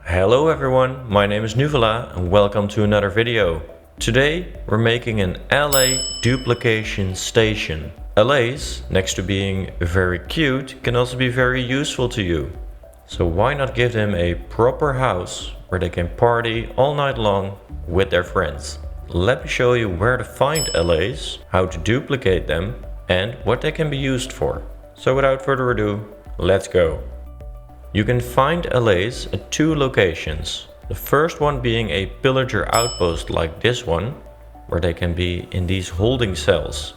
Hello everyone, my name is Nuvela and welcome to another video. Today we're making an Allay duplication station. Allays, next to being very cute, can also be very useful to you. So why not give them a proper house where they can party all night long with their friends. Let me show you where to find Allays, how to duplicate them and what they can be used for. So without further ado, let's go. You can find Allays at two locations. The first one being a pillager outpost like this one, where they can be in these holding cells.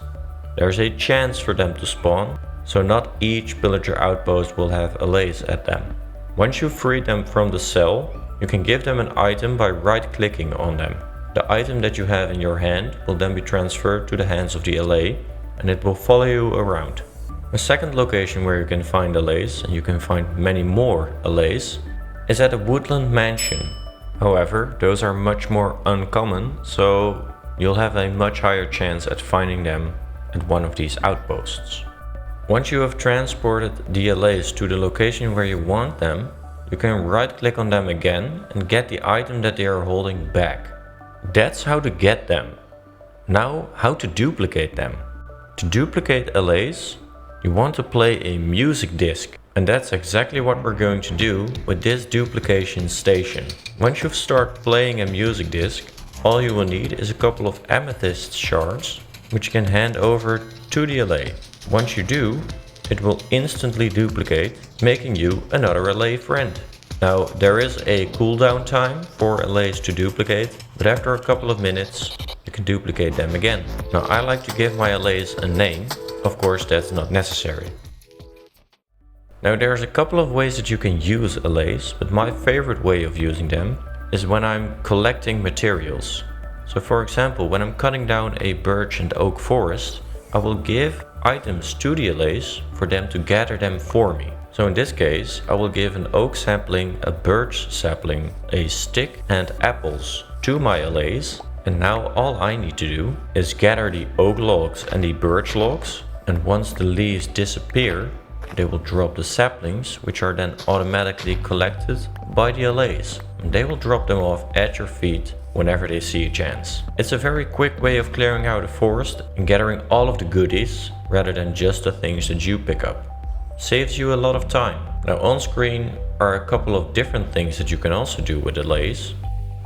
There's a chance for them to spawn, so not each pillager outpost will have Allays at them. Once you free them from the cell, you can give them an item by right-clicking on them. The item that you have in your hand will then be transferred to the hands of the Allay, and it will follow you around. A second location where you can find Allays, and you can find many more Allays, is at a woodland mansion. However, those are much more uncommon, so you'll have a much higher chance at finding them at one of these outposts. Once you have transported the Allays to the location where you want them, you can right click on them again and get the item that they are holding back. That's how to get them. Now, how to duplicate them. To duplicate Allays, you want to play a music disc, and that's exactly what we're going to do with this duplication station. Once you've started playing a music disc, all you will need is a couple of amethyst shards, which you can hand over to the Allay. Once you do, it will instantly duplicate, making you another Allay friend. Now, there is a cooldown time for Allays to duplicate, but after a couple of minutes, you can duplicate them again. Now, I like to give my Allays a name. Of course, that's not necessary. Now, there's a couple of ways that you can use Allays, but my favorite way of using them is when I'm collecting materials. So for example, when I'm cutting down a birch and oak forest, I will give items to the Allays for them to gather them for me. So in this case, I will give an oak sapling, a birch sapling, a stick and apples to my Allays. And now all I need to do is gather the oak logs and the birch logs, and once the leaves disappear, they will drop the saplings, which are then automatically collected by the Allays. And they will drop them off at your feet whenever they see a chance. It's a very quick way of clearing out a forest and gathering all of the goodies rather than just the things that you pick up. Saves you a lot of time. Now on screen are a couple of different things that you can also do with Allays,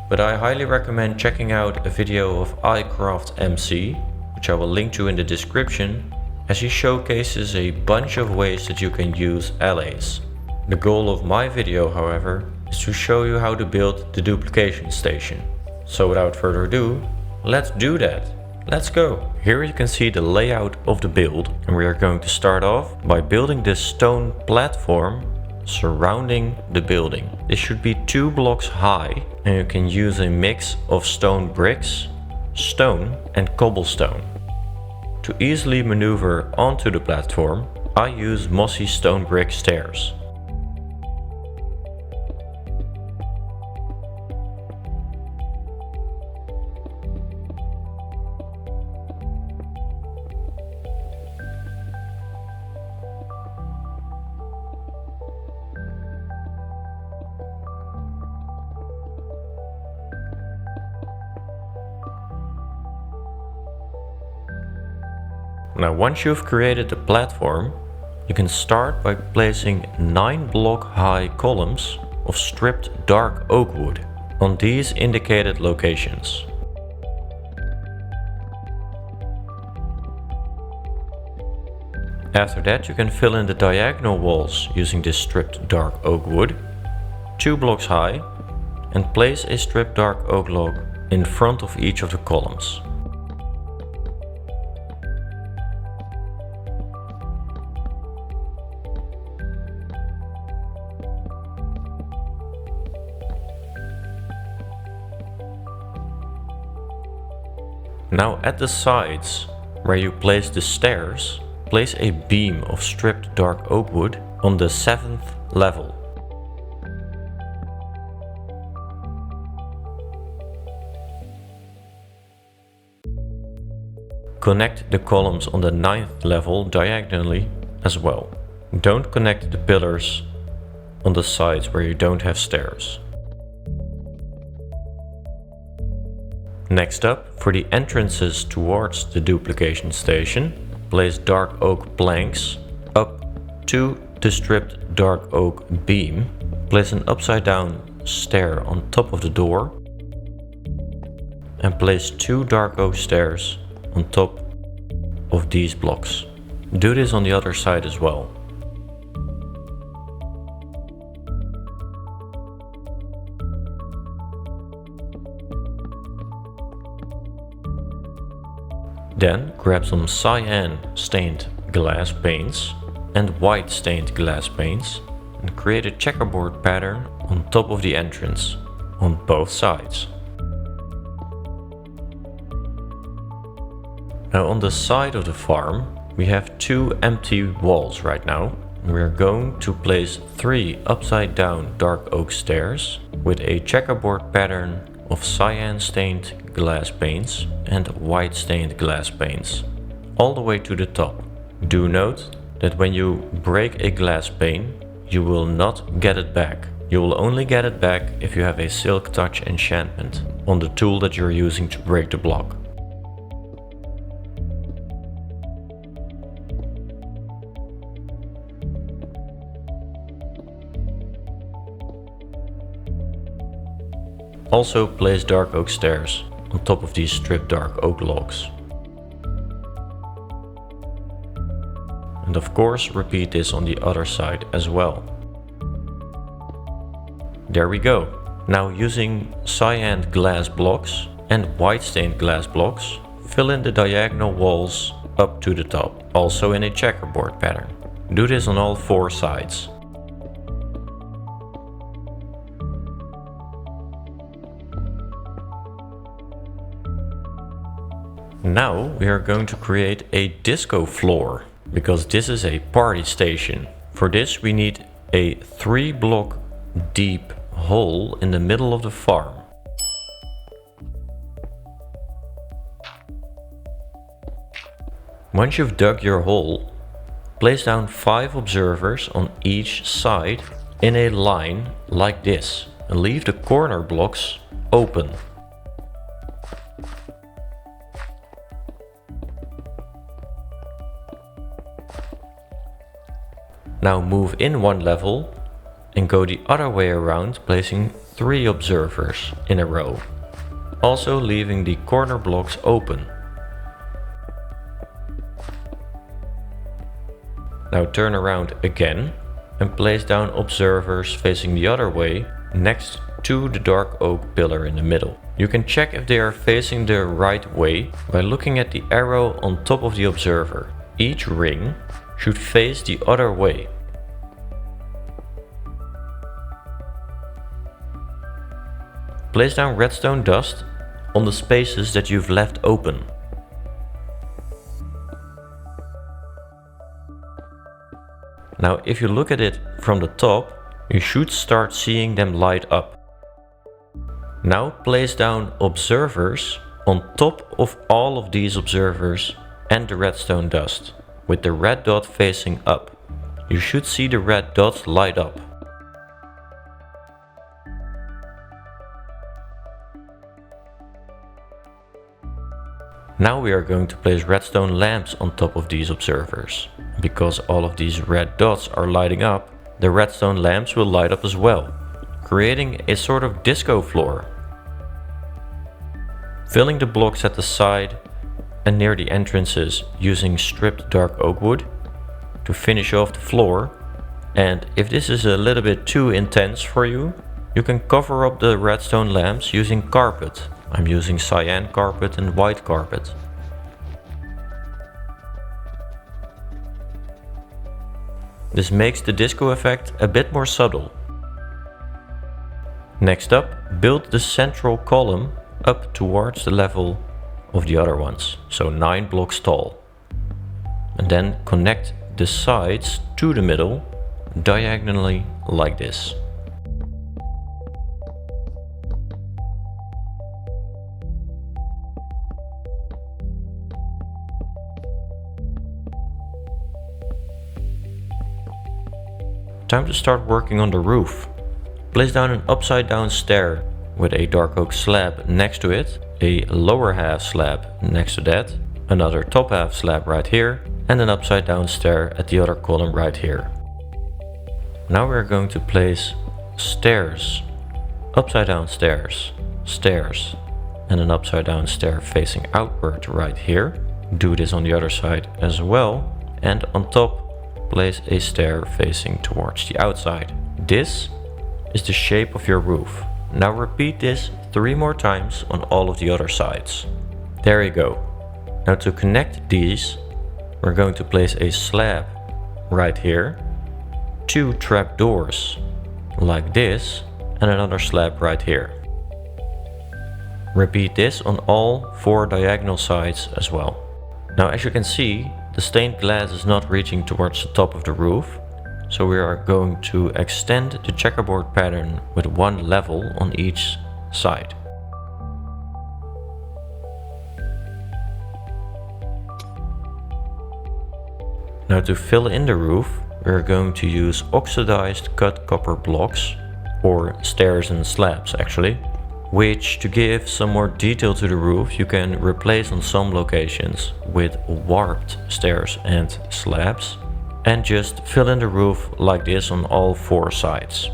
but I highly recommend checking out a video of iCraftMC, which I will link to in the description, as he showcases a bunch of ways that you can use Allays. The goal of my video, however, is to show you how to build the duplication station. So without further ado, let's do that. Let's go. Here you can see the layout of the build, and we are going to start off by building this stone platform surrounding the building. This should be 2 blocks high, and you can use a mix of stone bricks, stone and cobblestone. To easily maneuver onto the platform, I use Mossy stone brick stairs. Now once you've created the platform, you can start by placing 9 block high columns of stripped dark oak wood on these indicated locations. After that, you can fill in the diagonal walls using this stripped dark oak wood, 2 blocks high, and place a stripped dark oak log in front of each of the columns. Now at the sides, where you place the stairs, place a beam of stripped dark oak wood on the 7th level. Connect the columns on the 9th level diagonally as well. Don't connect the pillars on the sides where you don't have stairs. Next up, for the entrances towards the duplication station, place dark oak planks up to the stripped dark oak beam. Place an upside down stair on top of the door and place 2 dark oak stairs on top of these blocks. Do this on the other side as well. Then grab some cyan stained glass paints and white stained glass paints and create a checkerboard pattern on top of the entrance on both sides. Now on the side of the farm we have 2 empty walls right now. We are going to place 3 upside down dark oak stairs with a checkerboard pattern of cyan stained glass paints and white stained glass paints all the way to the top. Do note that when you break a glass pane, you will not get it back. You will only get it back if you have a silk touch enchantment on the tool that you're using to break the block. Also place dark oak stairs on top of these stripped dark oak logs. And of course repeat this on the other side as well. There we go. Now using cyan glass blocks and white stained glass blocks, fill in the diagonal walls up to the top, also in a checkerboard pattern. Do this on all 4 sides. Now we are going to create a disco floor, because this is a party station. For this we need a 3 block deep hole in the middle of the farm. Once you've dug your hole, place down 5 observers on each side in a line like this and leave the corner blocks open. Now move in 1 level and go the other way around, placing 3 observers in a row, also leaving the corner blocks open. Now turn around again and place down observers facing the other way next to the dark oak pillar in the middle. You can check if they are facing the right way by looking at the arrow on top of the observer. Each ring should face the other way. Place down redstone dust on the spaces that you've left open. Now if you look at it from the top, you should start seeing them light up. Now place down observers on top of all of these observers and the redstone dust, with the red dot facing up. You should see the red dots light up. Now we are going to place redstone lamps on top of these observers. Because all of these red dots are lighting up, the redstone lamps will light up as well, creating a sort of disco floor. Filling the blocks at the side and near the entrances using stripped dark oak wood to finish off the floor. And if this is a little bit too intense for you, you can cover up the redstone lamps using carpet. I'm using cyan carpet and white carpet. This makes the disco effect a bit more subtle. Next up, build the central column up towards the level of the other ones, so 9 blocks tall. And then connect the sides to the middle diagonally like this. Time to start working on the roof. Place down an upside down stair with a dark oak slab next to it a lower half slab next to that, another top half slab right here, and an upside down stair at the other column right here. Now we're going to place stairs, upside down stairs, stairs, and an upside down stair facing outward right here. Do this on the other side as well, and on top place a stair facing towards the outside. This is the shape of your roof. Now repeat this 3 more times on all of the other sides. There you go. Now to connect these, we're going to place a slab right here, 2 trapdoors like this, and another slab right here. Repeat this on all 4 diagonal sides as well. Now as you can see, the stained glass is not reaching towards the top of the roof, so we are going to extend the checkerboard pattern with 1 level on each side. Now to fill in the roof, we are going to use oxidized cut copper blocks, or stairs and slabs actually, which, to give some more detail to the roof, you can replace on some locations with warped stairs and slabs, and just fill in the roof like this on all 4 sides.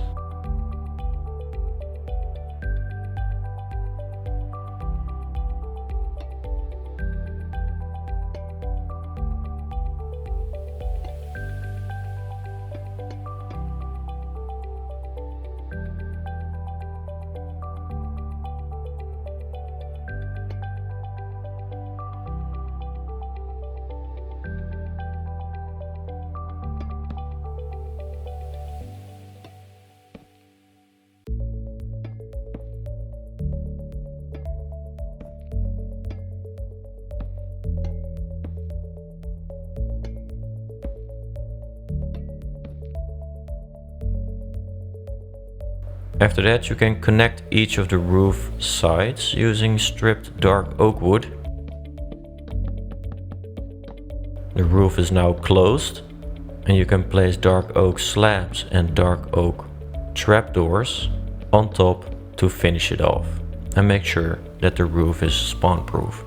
After that, you can connect each of the roof sides using stripped dark oak wood. The roof is now closed, and you can place dark oak slabs and dark oak trapdoors on top to finish it off, and make sure that the roof is spawn proof.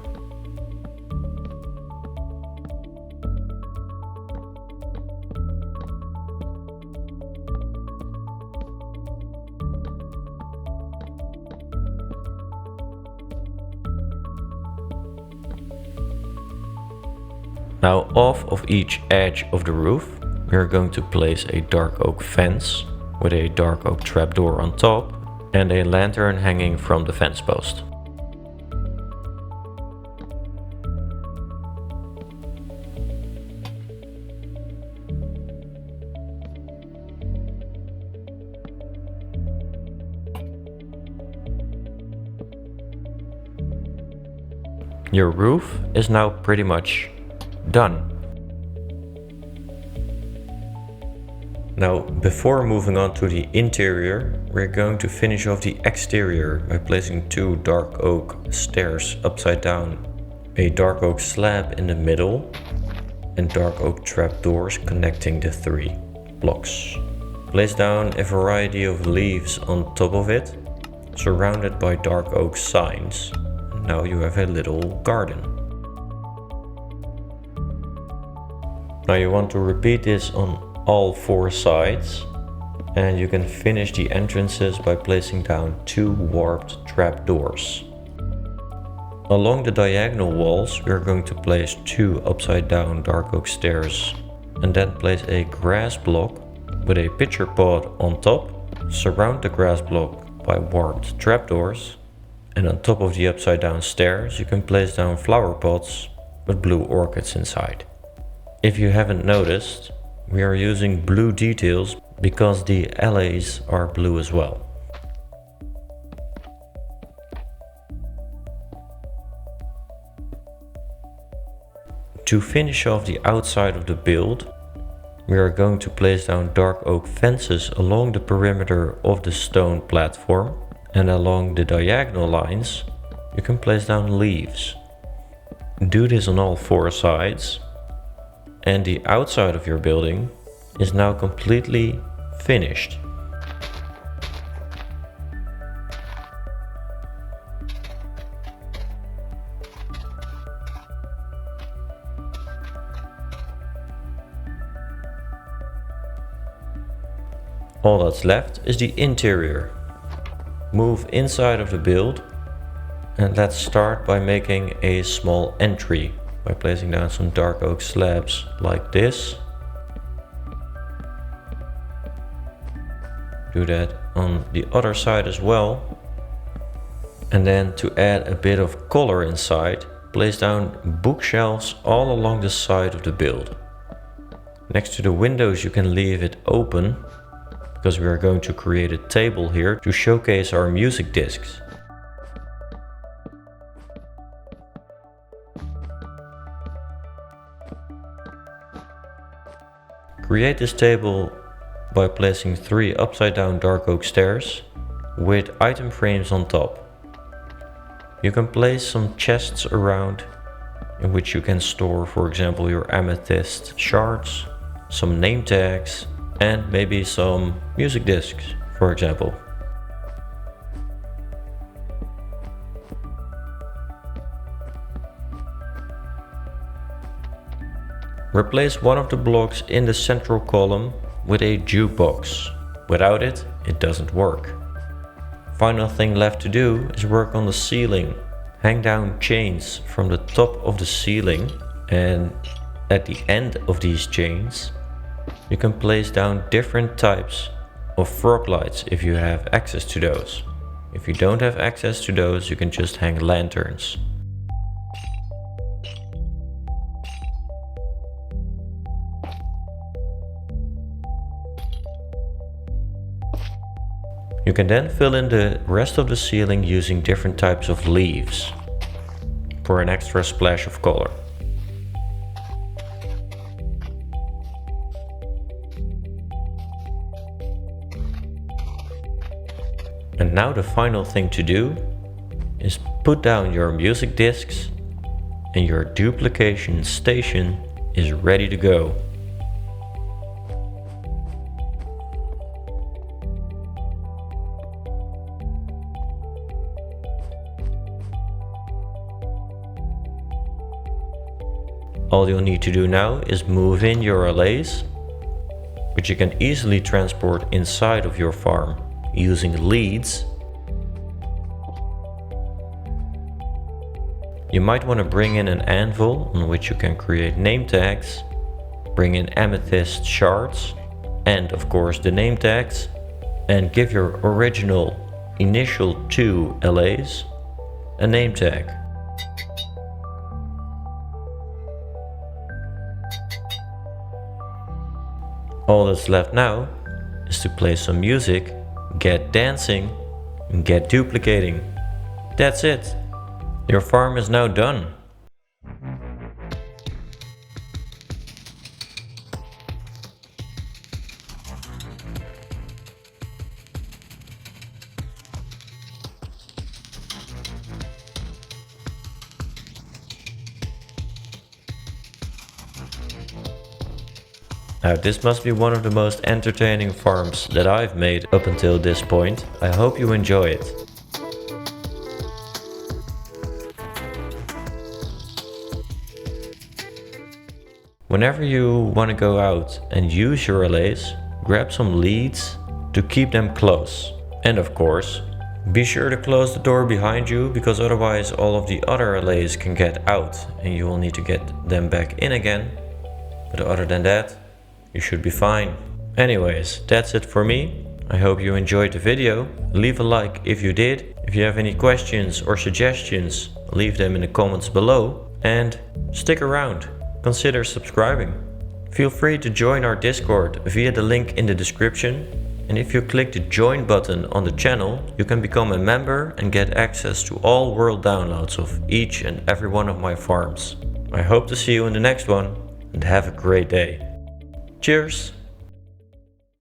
Now off of each edge of the roof, we are going to place a dark oak fence with a dark oak trapdoor on top and a lantern hanging from the fence post. Your roof is now pretty much done. Now, before moving on to the interior, we're going to finish off the exterior by placing 2 dark oak stairs upside down, a dark oak slab in the middle, and dark oak trapdoors connecting the 3 blocks. Place down a variety of leaves on top of it, surrounded by dark oak signs. Now you have a little garden. Now you want to repeat this on all 4 sides, and you can finish the entrances by placing down 2 warped trapdoors. Along the diagonal walls, we are going to place 2 upside down dark oak stairs, and then place a grass block with a pitcher pot on top. Surround the grass block by warped trapdoors, and on top of the upside down stairs you can place down flower pots with blue orchids inside. If you haven't noticed, we are using blue details because the allays are blue as well. To finish off the outside of the build, we are going to place down dark oak fences along the perimeter of the stone platform, and along the diagonal lines you can place down leaves. Do this on all 4 sides, and the outside of your building is now completely finished. All that's left is the interior. Move inside of the build, and let's start by making a small entry by placing down some dark oak slabs like this. Do that on the other side as well. And then to add a bit of color inside, place down bookshelves all along the side of the build. Next to the windows you can leave it open, because we are going to create a table here to showcase our music discs. Create this table by placing 3 upside down dark oak stairs with item frames on top. You can place some chests around in which you can store, for example, your amethyst shards, some name tags, and maybe some music discs, for example. Replace one of the blocks in the central column with a jukebox. Without it, it doesn't work. Final thing left to do is work on the ceiling. Hang down chains from the top of the ceiling, and at the end of these chains you can place down different types of frog lights if you have access to those. If you don't have access to those, you can just hang lanterns. You can then fill in the rest of the ceiling using different types of leaves for an extra splash of color. And now the final thing to do is put down your music discs, and your duplication station is ready to go. All you'll need to do now is move in your allays, which you can easily transport inside of your farm using leads. You might want to bring in an anvil on which you can create name tags, bring in amethyst shards, and of course the name tags, and give your original initial 2 allays a name tag. All that's left now is to play some music, get dancing, and get duplicating. That's it. Your farm is now done. Now this must be one of the most entertaining farms that I've made up until this point. I hope you enjoy it. Whenever you want to go out and use your allays, grab some leads to keep them close. And of course, be sure to close the door behind you, because otherwise all of the other allays can get out and you will need to get them back in again. But other than that, you should be fine. Anyways, that's it for me. I hope you enjoyed the video. Leave a like if you did. If you have any questions or suggestions, leave them in the comments below. And stick around. Consider subscribing. Feel free to join our Discord via the link in the description. And if you click the join button on the channel, you can become a member and get access to all world downloads of each and every one of my farms. I hope to see you in the next one, and have a great day. Cheers!